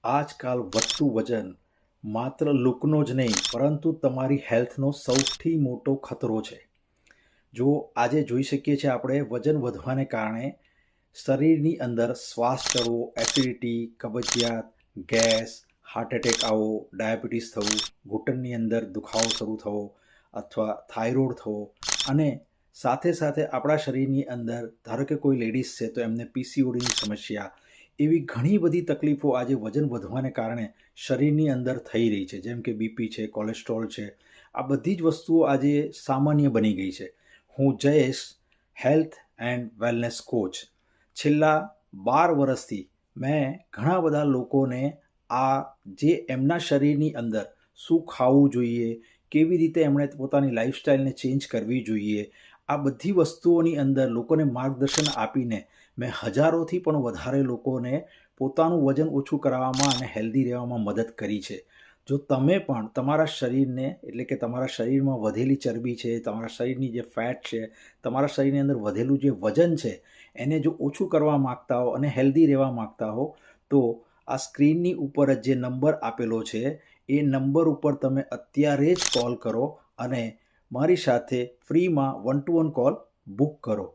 આજકાલ વધતું વજન માત્ર લુકનો જ નહીં પરંતુ તમારી હેલ્થનો સૌથી મોટો ખતરો છે. જો આજે જોઈ શકીએ છીએ આપણે વજન વધવાને કારણે શરીરની અંદર શ્વાસ ચડવો, એસિડિટી, કબજિયાત, ગેસ, હાર્ટ એટેક આવવો, ડાયાબિટીસ થવું, ઘૂંટણની અંદર દુખાવો શરૂ થવો અથવા થાઇરોઇડ થવો અને સાથે સાથે આપણા શરીરની અંદર ધારો કે કોઈ લેડીઝ છે તો એમને પીસીઓડીની સમસ્યા, એવી ઘણી બધી તકલીફો આજે વજન વધવાને કારણે શરીરની અંદર થઈ રહી છે. જેમ કે બીપી છે, કોલેસ્ટ્રોલ છે, આ બધી જ વસ્તુઓ આજે સામાન્ય બની ગઈ છે. હું Jayesh, health and wellness coach. છેલ્લા 12 વર્ષથી મેં ઘણા બધા લોકોને આ જે એમના શરીરની અંદર શું ખાવું જોઈએ, કેવી રીતે એમણે પોતાની લાઈફસ્ટાઈલને ચેન્જ કરવી જોઈએ, આ બધી વસ્તુઓની અંદર લોકોને માર્ગદર્શન આપીને મેં હજારોથી પણ વધારે લોકોને પોતાનું વજન ઓછું કરાવવામાં અને હેલ્ધી રહેવામાં મદદ કરી છે. જો તમે પણ તમારા શરીરને એટલે કે તમારા શરીરમાં વધેલી ચરબી છે, તમારા શરીરની જે ફેટ છે, તમારા શરીરની અંદર વધેલું જે વજન છે, એને જો ઓછું કરવા માગતા હો અને હેલ્ધી રહેવા માગતા હો તો આ સ્ક્રીનની ઉપર જ જે નંબર આપેલો છે એ નંબર ઉપર તમે અત્યારે જ કોલ કરો અને મારી સાથે ફ્રીમાં 1-to-1 કોલ બુક કરો.